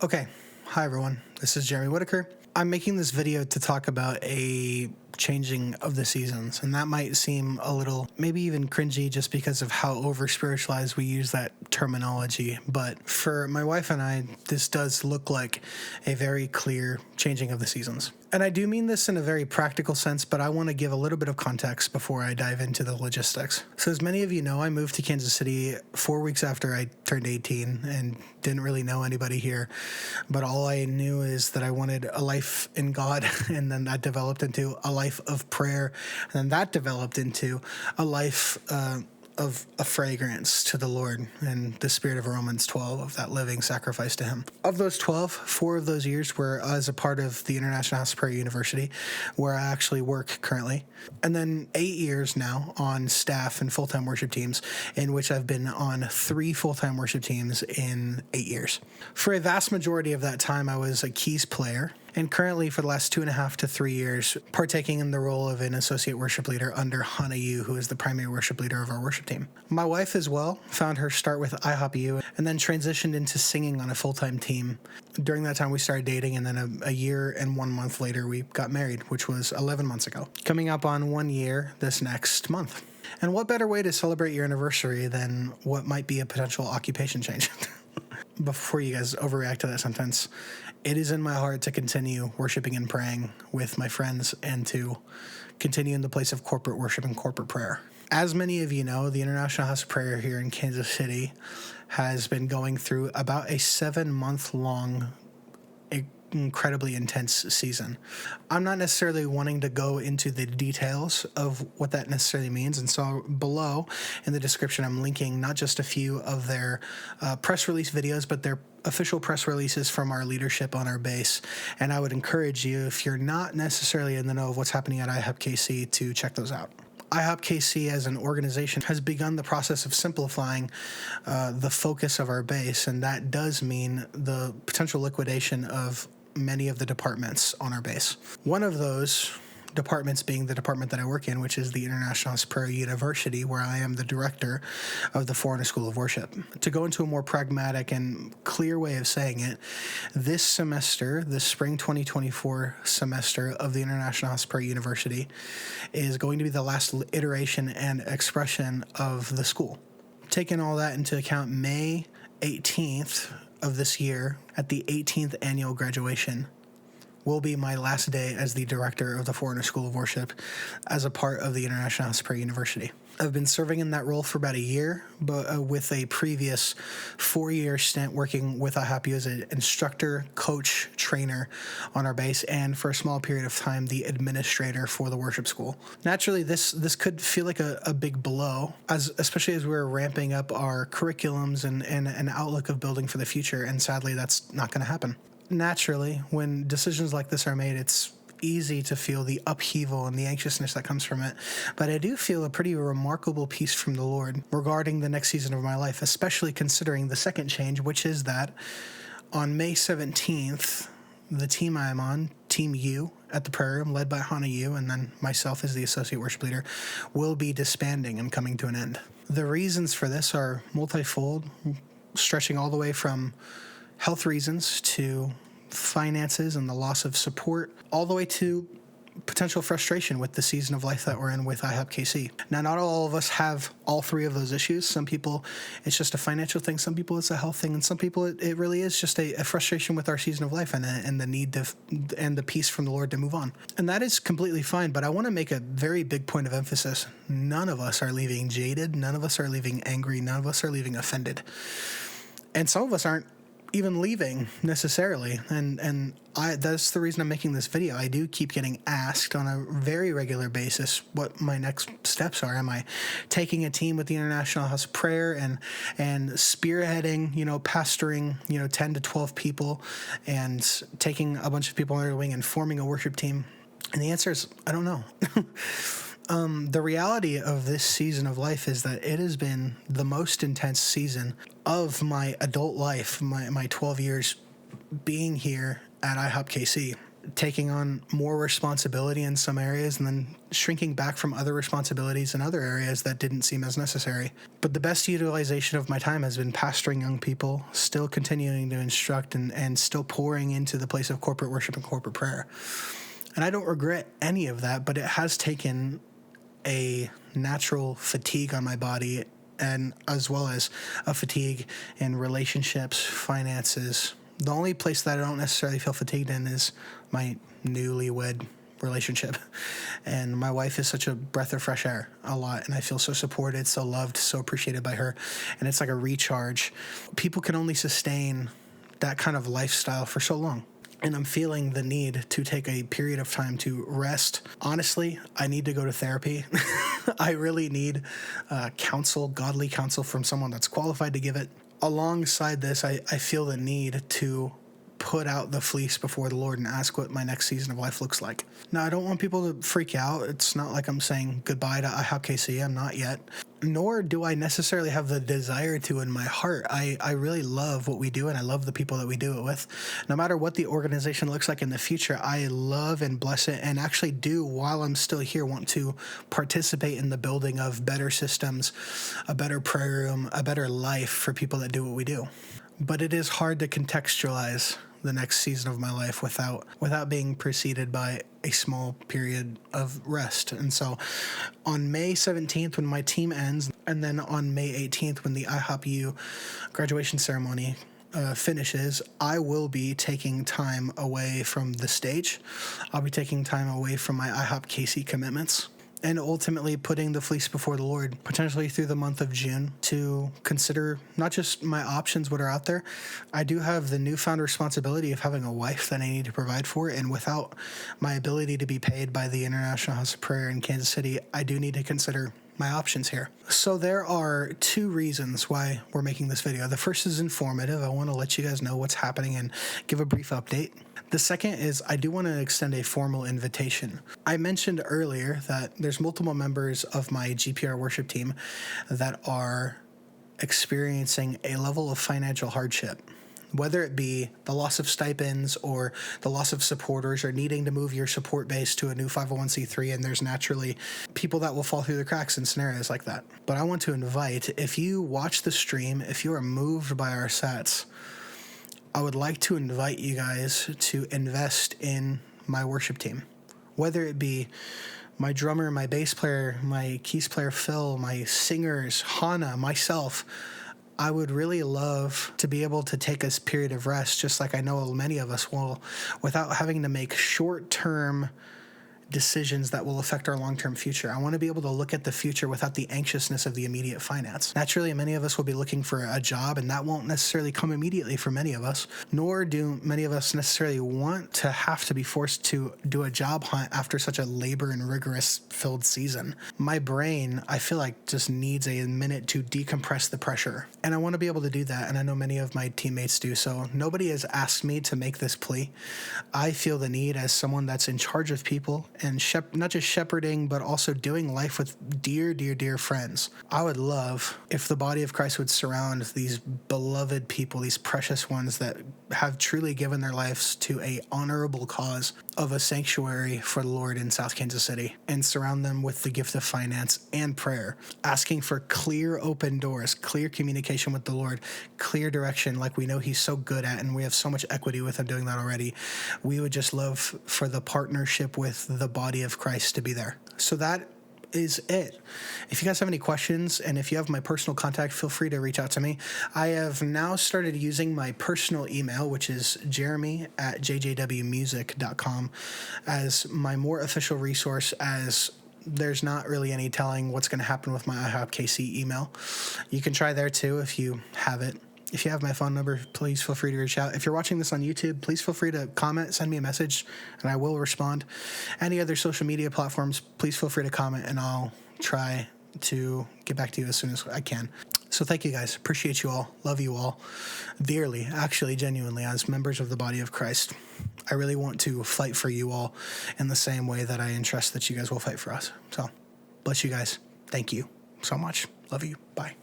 Okay, hi everyone. This is Jeremy Whitaker. I'm making this video to talk about a changing of the seasons, and that might seem a little, maybe even cringy just because of how over-spiritualized we use that terminology, but for my wife and I, this does look like a very clear changing of the seasons. And I do mean this in a very practical sense, but I want to give a little bit of context before I dive into the logistics. So as many of you know, I moved to Kansas City 4 weeks after I turned 18 and didn't really know anybody here, but all I knew is that I wanted a life in God, and then that developed into a life of prayer, and then that developed into a life of a fragrance to the Lord and the spirit of Romans 12, of that living sacrifice to Him. Of those 12, 4 of those years were as a part of the International House of Prayer University, where I actually work currently. And then 8 years now on staff and full-time worship teams, in which I've been on 3 full-time worship teams in 8 years. For a vast majority of that time, I was a keys player, and currently for the last 2.5 to 3 years, partaking in the role of an associate worship leader under Hannah Yu, who is the primary worship leader of our worship team. My wife as well found her start with IHOPKC and then transitioned into singing on a full-time team. During that time, we started dating, and then a year and 1 month later, we got married, which was 11 months ago. Coming up on 1 year this next month. And what better way to celebrate your anniversary than what might be a potential occupation change? Before you guys overreact to that sentence, it is in my heart to continue worshiping and praying with my friends and to continue in the place of corporate worship and corporate prayer. As many of you know, the International House of Prayer here in Kansas City has been going through about a 7-month-long incredibly intense season. I'm not necessarily wanting to go into the details of what that necessarily means, and so below in the description I'm linking not just a few of their press release videos, but their official press releases from our leadership on our base. And I would encourage you, if you're not necessarily in the know of what's happening at IHOPKC, to check those out. IHOPKC as an organization has begun the process of simplifying the focus of our base, and that does mean the potential liquidation of many of the departments on our base. One of those departments being the department that I work in, which is the International House of Prayer University, where I am the director of the Foreigner School of Worship. To go into a more pragmatic and clear way of saying it, this semester, the spring 2024 semester of the International House of Prayer University, is going to be the last iteration and expression of the school. Taking all that into account, May 18th of this year, at the 18th annual graduation, will be my last day as the director of the Foreigner School of Worship as a part of the International House of Prayer University. I've been serving in that role for about a year, but with a previous 4-year stint working with IHOPU as an instructor, coach, trainer on our base, and for a small period of time, the administrator for the worship school. Naturally, this could feel like a big blow, especially as we're ramping up our curriculums and an outlook of building for the future, and sadly, that's not going to happen. Naturally, when decisions like this are made, it's easy to feel the upheaval and the anxiousness that comes from it. But I do feel a pretty remarkable peace from the Lord regarding the next season of my life, especially considering the second change, which is that on May 17th, the team I am on, Team U at the prayer room, led by Hannah Yu, and then myself as the associate worship leader, will be disbanding and coming to an end. The reasons for this are multifold, stretching all the way from health reasons to finances and the loss of support, all the way to potential frustration with the season of life that we're in with IHOPKC. Now, not all of us have all 3 of those issues. Some people, it's just a financial thing. Some people, it's a health thing. And some people, it really is just a frustration with our season of life and the need to, and the peace from the Lord to move on. And that is completely fine. But I want to make a very big point of emphasis. None of us are leaving jaded. None of us are leaving angry. None of us are leaving offended. And some of us aren't even leaving necessarily, and that's the reason I'm making this video. I do keep getting asked on a very regular basis what my next steps are. Am I taking a team with the International House of Prayer and spearheading, pastoring, 10 to 12 people and taking a bunch of people under the wing and forming a worship team? And the answer is, I don't know. The reality of this season of life is that it has been the most intense season of my adult life, my 12 years being here at IHOPKC. taking on more responsibility in some areas and then shrinking back from other responsibilities in other areas that didn't seem as necessary. But the best utilization of my time has been pastoring young people, still continuing to instruct and still pouring into the place of corporate worship and corporate prayer. And I don't regret any of that, but it has taken a natural fatigue on my body, and as well as a fatigue in relationships, finances. The only place that I don't necessarily feel fatigued in is my newlywed relationship. And my wife is such a breath of fresh air a lot, and I feel so supported, so loved, so appreciated by her. And it's like a recharge. People can only sustain that kind of lifestyle for so long. And I'm feeling the need to take a period of time to rest. Honestly, I need to go to therapy. I really need counsel, godly counsel from someone that's qualified to give it. Alongside this, I feel the need to put out the fleece before the Lord and ask what my next season of life looks like. Now, I don't want people to freak out. It's not like I'm saying goodbye to IHOPKC. I'm not yet. Nor do I necessarily have the desire to in my heart. I really love what we do, and I love the people that we do it with. No matter what the organization looks like in the future, I love and bless it, and actually do, while I'm still here, want to participate in the building of better systems, a better prayer room, a better life for people that do what we do. But it is hard to contextualize the next season of my life without being preceded by a small period of rest. And so on May 17th, when my team ends, and then on May 18th, when the IHOPU graduation ceremony finishes, I will be taking time away from the stage. I'll be taking time away from my IHOPKC commitments, and ultimately putting the fleece before the Lord, potentially through the month of June, to consider not just my options, what are out there. I do have the newfound responsibility of having a wife that I need to provide for, and without my ability to be paid by the International House of Prayer in Kansas City, I do need to consider my options here. So there are two reasons why we're making this video. The first is informative. I want to let you guys know what's happening and give a brief update. The second is I do want to extend a formal invitation. I mentioned earlier that there's multiple members of my GPR worship team that are experiencing a level of financial hardship, whether it be the loss of stipends or the loss of supporters, or needing to move your support base to a new 501c3, and there's naturally people that will fall through the cracks in scenarios like that. But I want to invite, if you watch the stream, if you are moved by our sets, I would like to invite you guys to invest in my worship team, whether it be my drummer, my bass player, my keys player Phil, my singers, Hannah, myself. I would really love to be able to take a period of rest, just like I know many of us will, without having to make short-term decisions that will affect our long-term future. I want to be able to look at the future without the anxiousness of the immediate finance. Naturally, many of us will be looking for a job, and that won't necessarily come immediately for many of us, nor do many of us necessarily want to have to be forced to do a job hunt after such a labor and rigorous filled season. My brain, I feel like, just needs a minute to decompress the pressure, and I want to be able to do that, and I know many of my teammates do. So nobody has asked me to make this plea. I feel the need, as someone that's in charge of people and not just shepherding, but also doing life with dear, dear, dear friends. I would love if the body of Christ would surround these beloved people, these precious ones that have truly given their lives to a honorable cause of a sanctuary for the Lord in South Kansas City, and surround them with the gift of finance and prayer, asking for clear open doors, clear communication with the Lord, clear direction like we know He's so good at, and we have so much equity with Him doing that already. We would just love for the partnership with the body of Christ to be there. So that is it. If you guys have any questions, and if you have my personal contact, feel free to reach out to me. I have now started using my personal email, which is jeremy@jjwmusic.com, as my more official resource, as there's not really any telling what's going to happen with my IHOPKC email. You can try there too if you have it. If you have my phone number, please feel free to reach out. If you're watching this on YouTube, please feel free to comment, send me a message, and I will respond. Any other social media platforms, please feel free to comment, and I'll try to get back to you as soon as I can. So thank you guys. Appreciate you all. Love you all dearly, actually, genuinely, as members of the body of Christ. I really want to fight for you all in the same way that I entrust that you guys will fight for us. So bless you guys. Thank you so much. Love you. Bye.